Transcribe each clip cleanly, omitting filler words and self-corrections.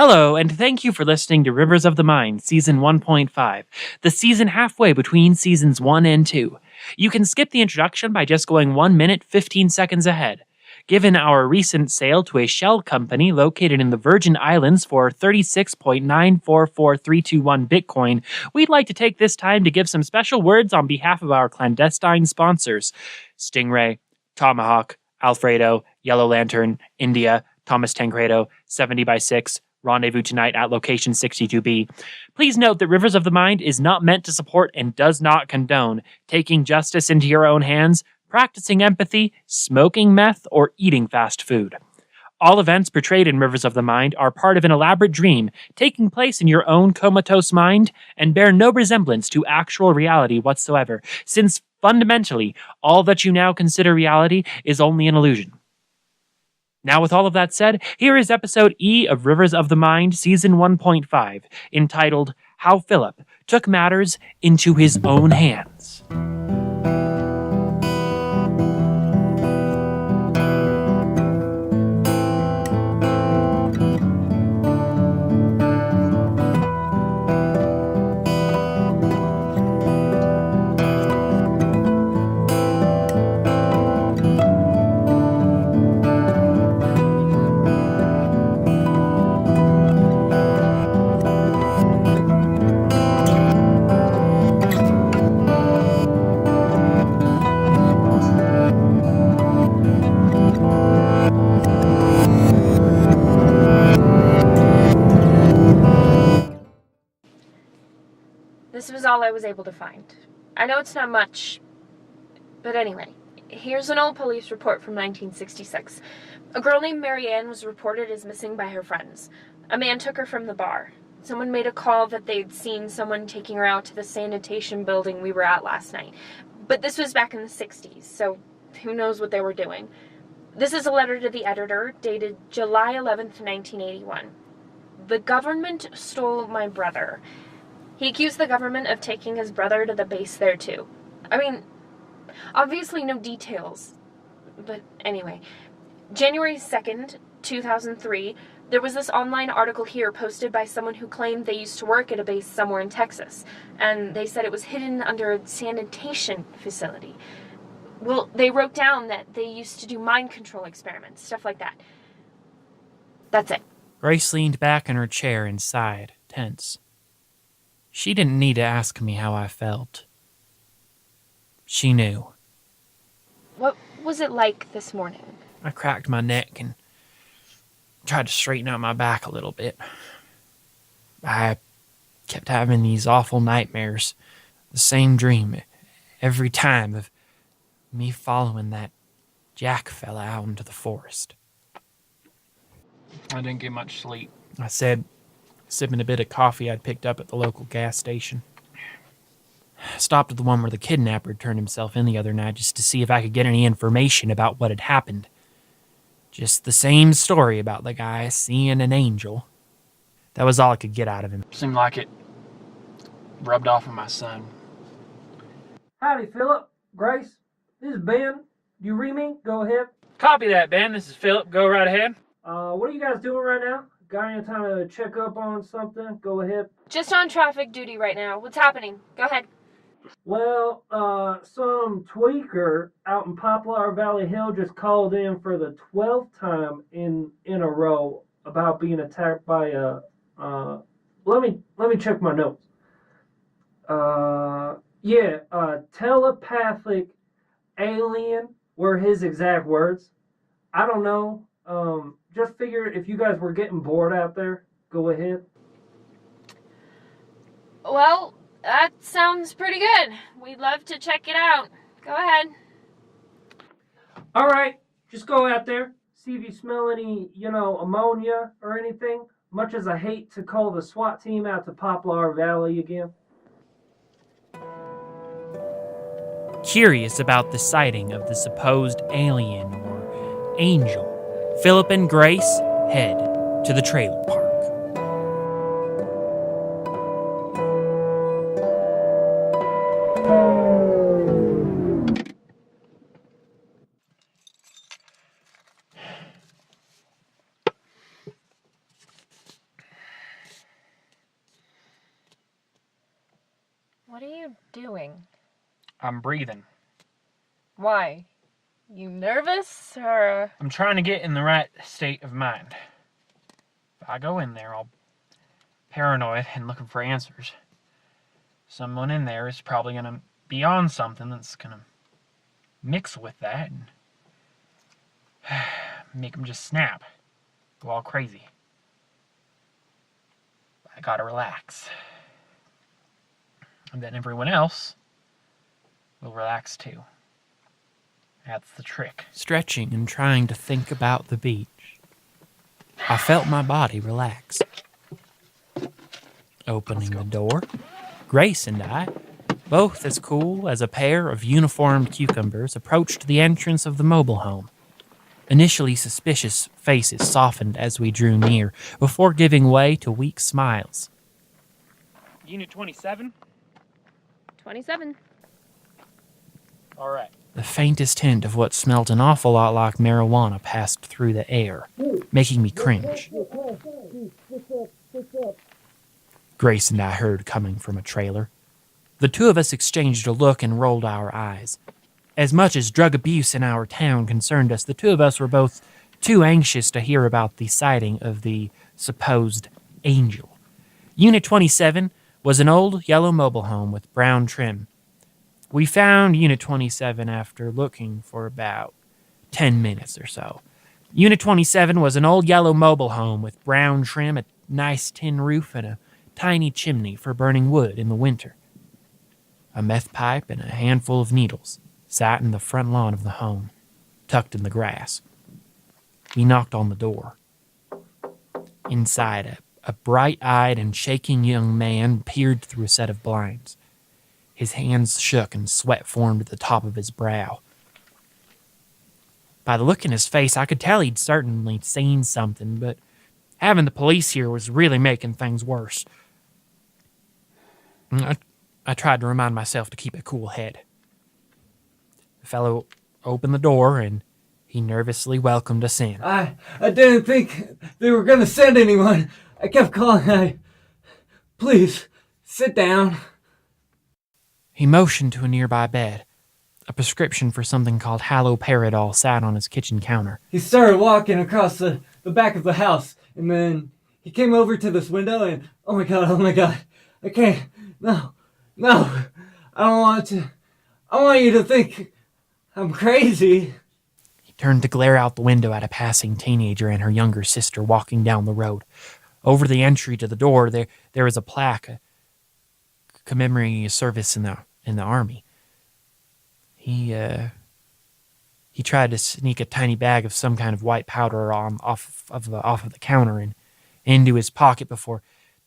Hello, and thank you for listening to Rivers of the Mind, Season 1.5, the season halfway between Seasons 1 and 2. You can skip the introduction by just going 1 minute, 15 seconds ahead. Given our recent sale to a shell company located in the Virgin Islands for 36.944321 Bitcoin, we'd like to take this time to give some special words on behalf of our clandestine sponsors: Stingray, Tomahawk, Alfredo, Yellow Lantern, India, Thomas Tancredo, 70x6, Rendezvous tonight at location 62B. Please note that Rivers of the Mind is not meant to support and does not condone taking justice into your own hands, practicing empathy, smoking meth, or eating fast food. All events portrayed in Rivers of the Mind are part of an elaborate dream taking place in your own comatose mind and bear no resemblance to actual reality whatsoever, since fundamentally, all that you now consider reality is only an illusion. Now, with all of that said, here is episode E of Rivers of the Mind, Season 1.5, entitled How Phillip Took Matters into His Own Hands. This was all I was able to find. I know it's not much, but anyway, here's an old police report from 1966. A girl named Marianne was reported as missing by her friends. A man took her from the bar. Someone made a call that they'd seen someone taking her out to the sanitation building we were at last night. But this was back in the 60s, so who knows what they were doing. This is a letter to the editor, dated July 11th, 1981. The government stole my brother. He accused the government of taking his brother to the base there, too. I mean, obviously no details. But anyway, January 2nd, 2003, there was this online article here posted by someone who claimed they used to work at a base somewhere in Texas. And they said it was hidden under a sanitation facility. Well, they wrote down that they used to do mind control experiments, stuff like that. That's it. Grace leaned back in her chair and sighed, tense. She didn't need to ask me how I felt. She knew. What was it like this morning? I cracked my neck and tried to straighten out my back a little bit. I kept having these awful nightmares. The same dream every time of me following that Jack fella out into the forest. I didn't get much sleep, I said, sipping a bit of coffee I'd picked up at the local gas station. I stopped at the one where the kidnapper turned himself in the other night just to see if I could get any information about what had happened. Just the same story about the guy seeing an angel. That was all I could get out of him. Seemed like it rubbed off on my son. Howdy, Phillip. Grace. This is Ben. Do you read me? Go ahead. Copy that, Ben. This is Phillip. Go right ahead. What are you guys doing right now? Got any time to check up on something? Go ahead. Just on traffic duty right now. What's happening? Go ahead. Well, some tweaker out in Poplar Valley Hill just called in for the 12th time in a row about being attacked by let me check my notes. Telepathic alien were his exact words. I don't know. Just figured if you guys were getting bored out there, go ahead. Well, that sounds pretty good. We'd love to check it out. Go ahead. All right, just go out there. See if you smell any, ammonia or anything. Much as I hate to call the SWAT team out to Poplar Valley again. Curious about the sighting of the supposed alien or angel, Phillip and Grace head to the trailer park. What are you doing? I'm breathing. Why? You nervous, or...? I'm trying to get in the right state of mind. If I go in there, I'll paranoid and looking for answers. Someone in there is probably going to be on something that's going to mix with that and make them just snap, go all crazy. I gotta relax. And then everyone else will relax too. That's the trick. Stretching and trying to think about the beach, I felt my body relax. Opening the door, Grace and I, both as cool as a pair of uniformed cucumbers, approached the entrance of the mobile home. Initially suspicious faces softened as we drew near, before giving way to weak smiles. Unit 27? 27. All right. The faintest hint of what smelt an awful lot like marijuana passed through the air, making me cringe. Grace and I heard coming from a trailer. The two of us exchanged a look and rolled our eyes. As much as drug abuse in our town concerned us, the two of us were both too anxious to hear about the sighting of the supposed angel. Unit 27 was an old yellow mobile home with brown trim. We found Unit 27 after looking for about 10 minutes or so. Unit 27 was an old yellow mobile home with brown trim, a nice tin roof, and a tiny chimney for burning wood in the winter. A meth pipe and a handful of needles sat in the front lawn of the home, tucked in the grass. We knocked on the door. Inside, a bright-eyed and shaking young man peered through a set of blinds. His hands shook and sweat formed at the top of his brow. By the look in his face, I could tell he'd certainly seen something, but having the police here was really making things worse. I tried to remind myself to keep a cool head. The fellow opened the door, and he nervously welcomed us in. I didn't think they were going to send anyone. I kept calling. Please, sit down. He motioned to a nearby bed. A prescription for something called haloperidol sat on his kitchen counter. He started walking across the back of the house, and then he came over to this window, and oh my god, I can't, no, I don't want to, I want you to think I'm crazy. He turned to glare out the window at a passing teenager and her younger sister walking down the road. Over the entry to the door, there is a plaque commemorating his service in the army. He tried to sneak a tiny bag of some kind of white powder off of the counter and into his pocket before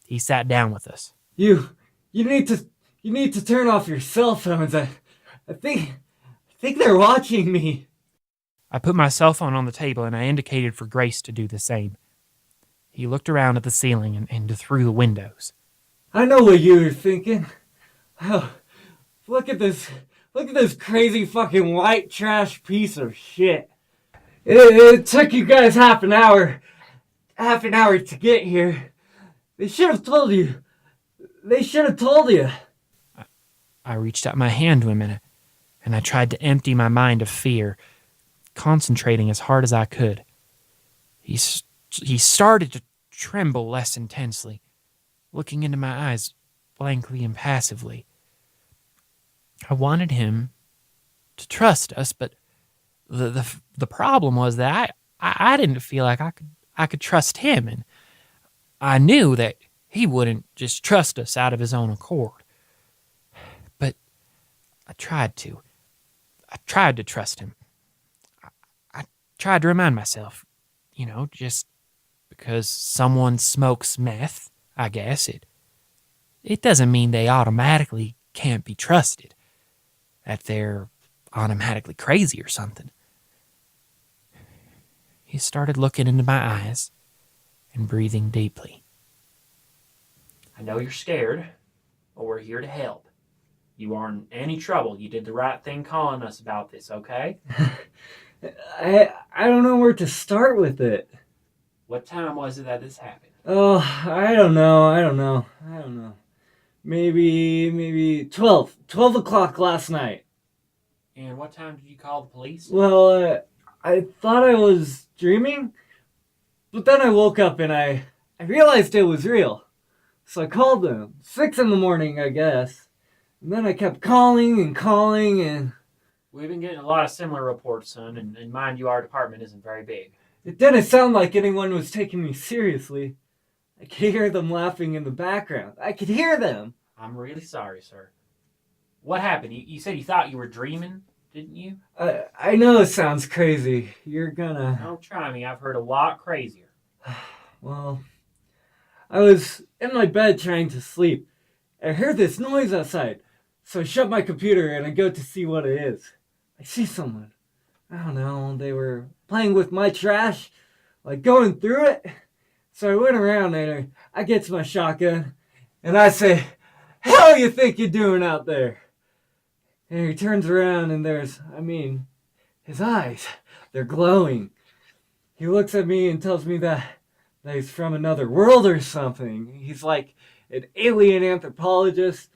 he sat down with us. You need to turn off your cell phones. I think they're watching me. I put my cell phone on the table and I indicated for Grace to do the same. He looked around at the ceiling and through the windows. I know what you were thinking. Oh, look at this crazy fucking white trash piece of shit. It took you guys half an hour to get here. They should have told you. I reached out my hand to him and I tried to empty my mind of fear, concentrating as hard as I could. He started to tremble less intensely, looking into my eyes blankly and passively. I wanted him to trust us, but the problem was that I didn't feel like I could trust him, and I knew that he wouldn't just trust us out of his own accord. But I tried to. I tried to trust him. I tried to remind myself, just because someone smokes meth, I guess, it doesn't mean they automatically can't be trusted, that they're automatically crazy or something. He started looking into my eyes and breathing deeply. I know you're scared, but we're here to help. You aren't in any trouble. You did the right thing calling us about this, okay? I don't know where to start with it. What time was it that this happened? Oh, I don't know. maybe 12 o'clock last night. And what time did you call the police? Well, I thought I was dreaming, but then I woke up and I realized it was real. So I called them. 6 in the morning, I guess. And then I kept calling and We've been getting a lot of similar reports, son, and mind you, our department isn't very big. it didn't sound like anyone was taking me seriously. I could hear them laughing in the background. I could hear them. I'm really sorry, sir. What happened? You said you thought you were dreaming, didn't you? I know it sounds crazy. You're gonna... Don't try me. I've heard a lot crazier. Well, I was in my bed trying to sleep. I heard this noise outside. So I shut my computer and I go to see what it is. I see someone. I don't know, they were playing with my trash, like going through it. So I went around and I get to my shotgun and I say, "Hell you think you're doing out there?" And he turns around and his eyes, they're glowing. He looks at me and tells me that he's from another world or something. He's like an alien anthropologist.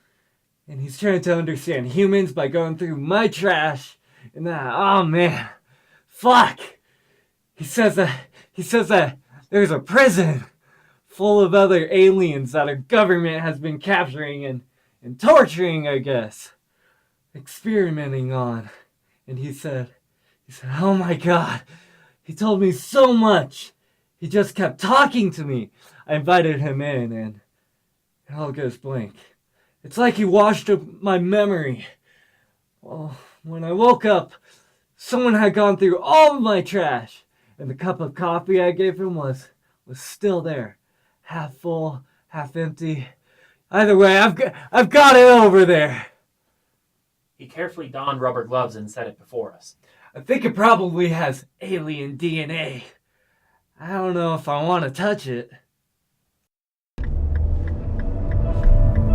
And he's trying to understand humans by going through my trash. And that, oh man, fuck. He says that there's a prison full of other aliens that our government has been capturing and torturing, I guess. Experimenting on. And he said, oh my God. He told me so much. He just kept talking to me. I invited him in and it all goes blank. It's like he washed up my memory. Well, when I woke up, someone had gone through all of my trash, and the cup of coffee I gave him was still there, half full, half empty. Either way, I've got it over there. He carefully donned rubber gloves and set it before us. I think it probably has alien DNA. I don't know if I want to touch it.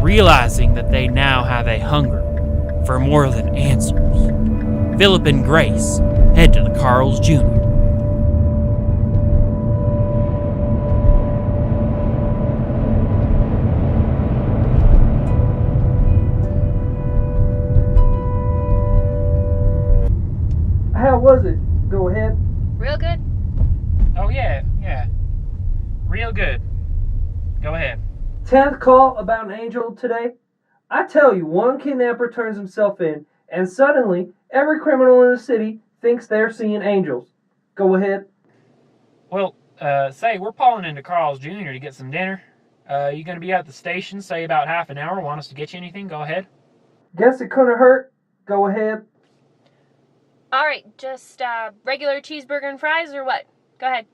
Realizing that they now have a hunger for more than answers, Phillip and Grace head to the Carl's Jr. How was it? Go ahead. Real good? Oh, yeah. Real good. Go ahead. 10th call about an angel today. I tell you, one kidnapper turns himself in, and suddenly every criminal in the city thinks they're seeing angels. Go ahead. Well, say, we're pulling into Carl's Jr. to get some dinner. You gonna be at the station, say, about half an hour? Want us to get you anything? Go ahead. Guess it couldn't hurt. Go ahead. All right, just regular cheeseburger and fries or what? Go ahead.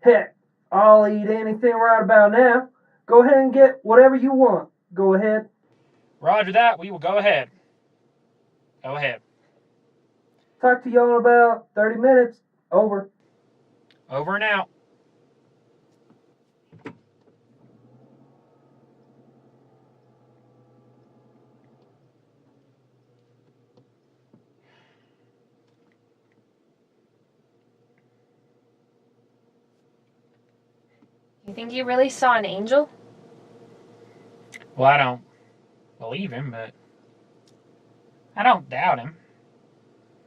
Heck, I'll eat anything right about now. Go ahead and get whatever you want. Go ahead. Roger that. We will go ahead. Go ahead. Talk to y'all in about 30 minutes. Over. Over and out. You think you really saw an angel? Well, I don't believe him, but I don't doubt him.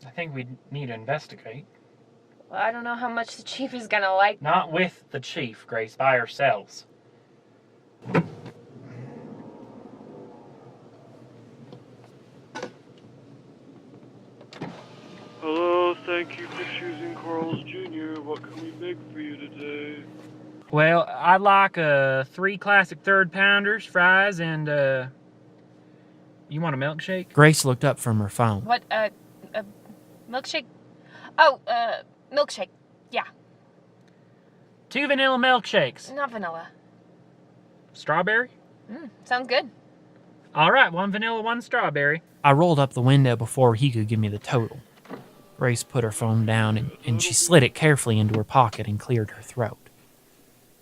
I think we need to investigate. Well, I don't know how much the chief is gonna like. Not with the chief, Grace, by ourselves. Hello, thank you for choosing Carl's Jr. What can we make for you today? Well, I'd like 3 classic third pounders, fries, and you want a milkshake? Grace looked up from her phone. What, a milkshake? Oh, milkshake. Yeah, 2 vanilla milkshakes. not vanilla. Strawberry? Sounds good. All right, 1 vanilla, 1 strawberry. I rolled up the window before he could give me the total. Grace put her phone down and she slid it carefully into her pocket and cleared her throat.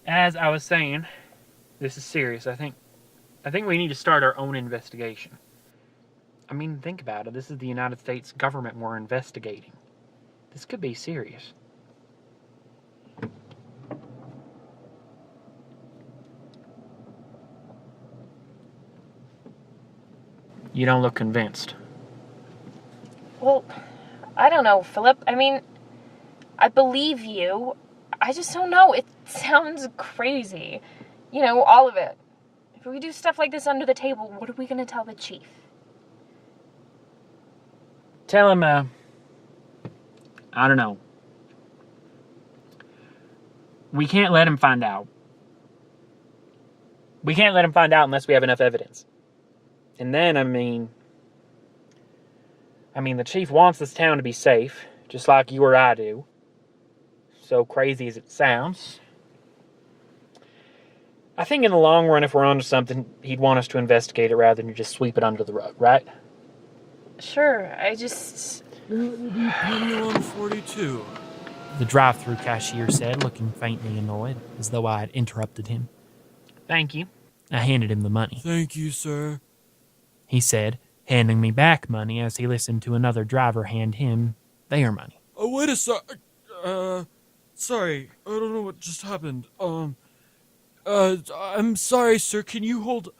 As I was saying, this is serious. I think we need to start our own investigation. I mean, think about it. This is the United States government we're investigating. This could be serious. You don't look convinced. Well, I don't know, Phillip. I mean, I believe you. I just don't know. It sounds crazy. You know, all of it. If we do stuff like this under the table, what are we going to tell the chief? Tell him, I don't know. We can't let him find out. We can't let him find out unless we have enough evidence. And then, I mean, the chief wants this town to be safe, just like you or I do. So crazy as it sounds. I think in the long run, if we're onto something, he'd want us to investigate it rather than just sweep it under the rug, right? Sure, I just... Penny 142. The drive-thru cashier said, looking faintly annoyed, as though I had interrupted him. Thank you. I handed him the money. Thank you, sir. He said, handing me back money as he listened to another driver hand him their money. Oh, wait a sec. Sorry. I don't know what just happened. I'm sorry, sir. Can you hold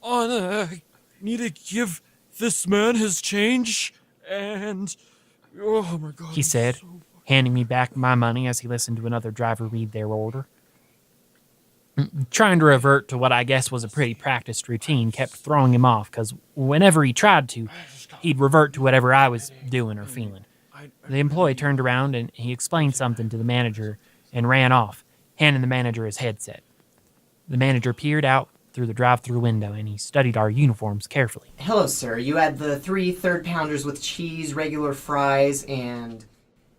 on? I need to give this man his change, and... Oh, my God. He said, handing me back my money as he listened to another driver read their order. Trying to revert to what I guess was a pretty practiced routine kept throwing him off, because whenever he tried to, he'd revert to whatever I was doing or feeling. The employee turned around and he explained something to the manager and ran off, handing the manager his headset. The manager peered out through the drive-thru window and he studied our uniforms carefully. Hello, sir. You had the 3 third-pounders with cheese, regular fries, and...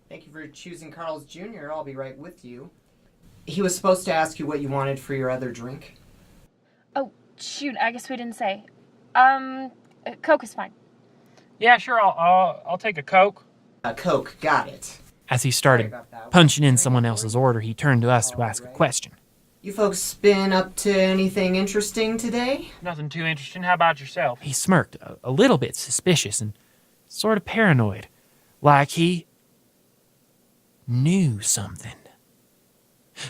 Thank you for choosing Carl's Jr. I'll be right with you. He was supposed to ask you what you wanted for your other drink. Oh, shoot, I guess we didn't say. Coke is fine. Yeah, sure, I'll take a Coke. A Coke, got it. As he started punching in someone else's order, he turned to us to ask a question. You folks been up to anything interesting today? Nothing too interesting. How about yourself? He smirked, a little bit suspicious and sort of paranoid, like he knew something.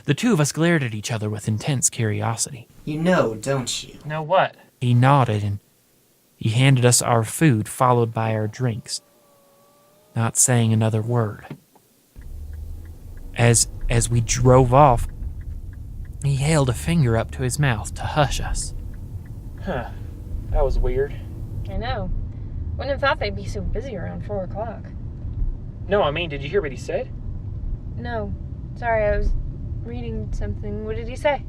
The two of us glared at each other with intense curiosity. You know, don't you? Know what? He nodded and he handed us our food, followed by our drinks, not saying another word. As we drove off, he held a finger up to his mouth to hush us. Huh. That was weird. I know. Wouldn't have thought they'd be so busy around 4 o'clock. No, I mean, did you hear what he said? No. Sorry, I was reading something. What did he say?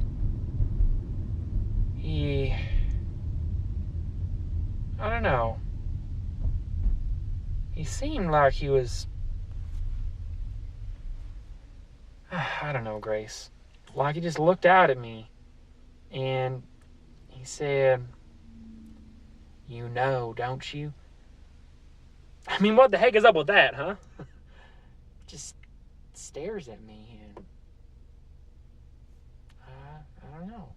I don't know. He seemed like he was... I don't know, Grace. Like he just looked out at me. And he said, "You know, don't you?" I mean, what the heck is up with that, huh? Just stares at me and... I don't know.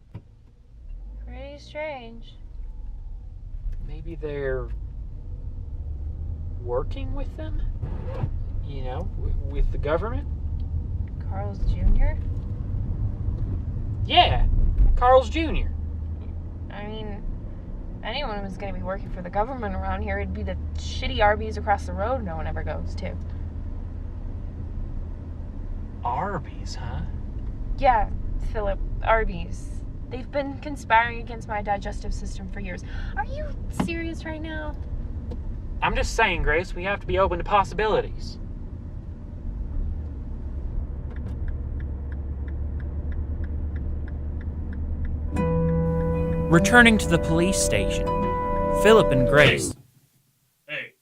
Pretty strange. Maybe they're working with them? You know, with the government? Carl's Jr.? Yeah, Carl's Jr. I mean, anyone who's going to be working for the government around here, it'd be the shitty Arby's across the road no one ever goes to. Arby's, huh? Yeah, Phillip, Arby's. They've been conspiring against my digestive system for years. Are you serious right now? I'm just saying, Grace, we have to be open to possibilities. Returning to the police station, Phillip and Grace... Hey,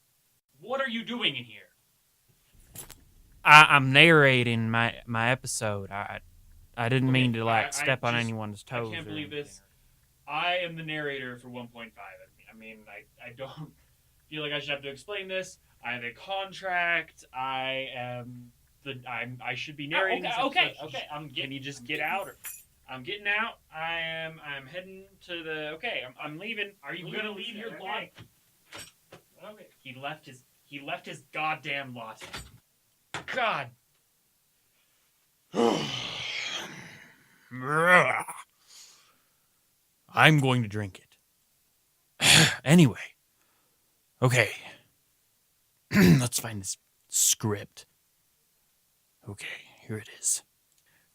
what are you doing in here? I'm narrating my episode. I didn't mean to step on anyone's toes. I can't believe this. I am the narrator for 1.5. I mean, I don't feel like I should have to explain this. I have a contract. I should be narrating. Okay. Can you just get out? I'm getting out. I'm heading to the. Okay, I'm leaving. Are you gonna leave your lot? Okay. He left his goddamn lot. God. I'm going to drink it. Anyway, Okay. Let's find this script. Okay, here it is.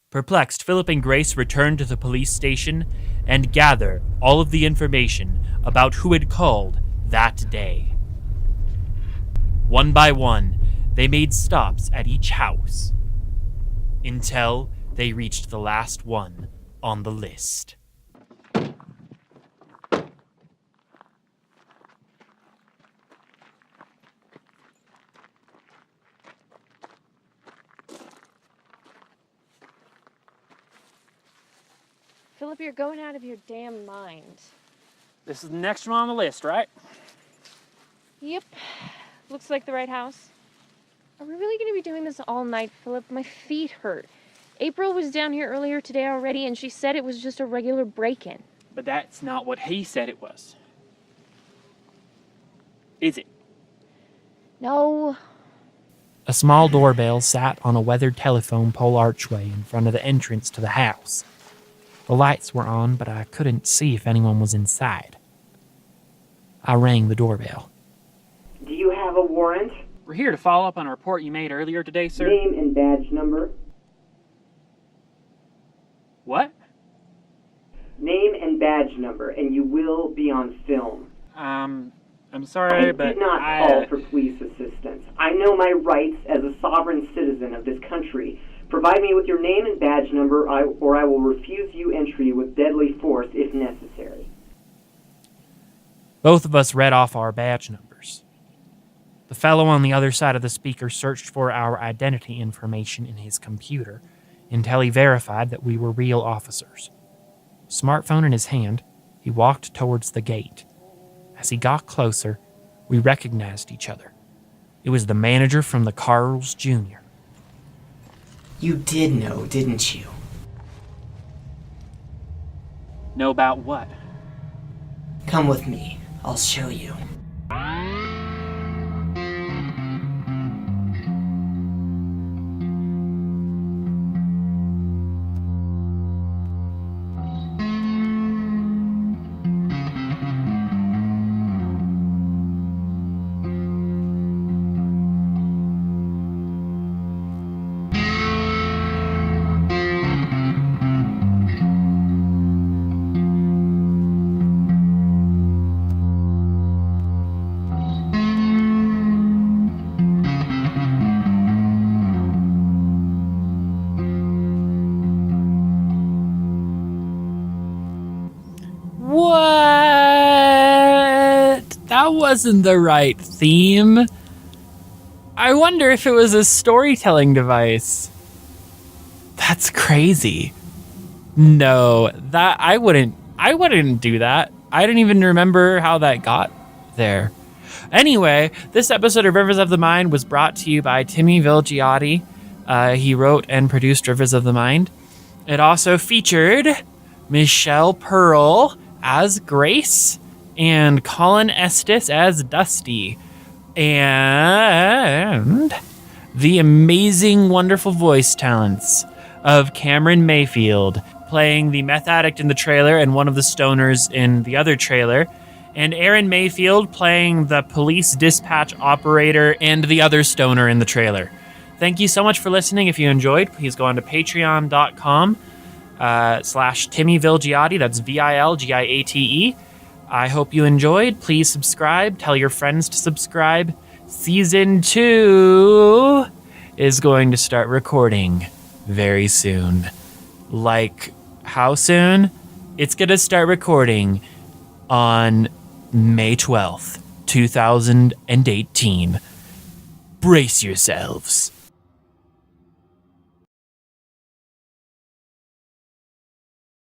Perplexed, Phillip and Grace return to the police station and gather all of the information about who had called that day. One by one, they made stops at each house until they reached the last one on the list. Phillip, you're going out of your damn mind. This is the next one on the list, right? Yep. Looks like the right house. Are we really going to be doing this all night, Phillip? My feet hurt. April was down here earlier today already, and she said it was just a regular break-in. But that's not what he said it was. Is it? No. A small doorbell sat on a weathered telephone pole archway in front of the entrance to the house. The lights were on, but I couldn't see if anyone was inside. I rang the doorbell. Do you have a warrant? We're here to follow up on a report you made earlier today, sir. Name and badge number. What? Name and badge number, and you will be on film. I'm sorry, I but did not call for police assistance. I know my rights as a sovereign citizen of this country. Provide me with your name and badge number, or I will refuse you entry with deadly force if necessary. Both of us read off our badge numbers. The fellow on the other side of the speaker searched for our identity information in his computer until he verified that we were real officers. Smartphone in his hand, he walked towards the gate. As he got closer, we recognized each other. It was the manager from the Carl's Jr. You did know, didn't you? Know about what? Come with me. I'll show you. That wasn't the right theme. I wonder if it was a storytelling device. That's crazy. No, that I wouldn't do that. I didn't even remember how that got there. Anyway, this episode of Rivers of the Mind was brought to you by Timmy Vilgiate. He wrote and produced Rivers of the Mind. It also featured Michelle Pearl as Grace and Collin Estes as Dusty, and the amazing, wonderful voice talents of Cameron Mayfield playing the meth addict in the trailer and one of the stoners in the other trailer, and Aaron Mayfield playing the police dispatch operator and the other stoner in the trailer. Thank you so much for listening. If you enjoyed, please go on to patreon.com/Timmy Vilgiate. That's Vilgiate. I hope you enjoyed. Please subscribe. Tell your friends to subscribe. Season 2 is going to start recording very soon. Like, how soon? It's going to start recording on May 12th, 2018. Brace yourselves.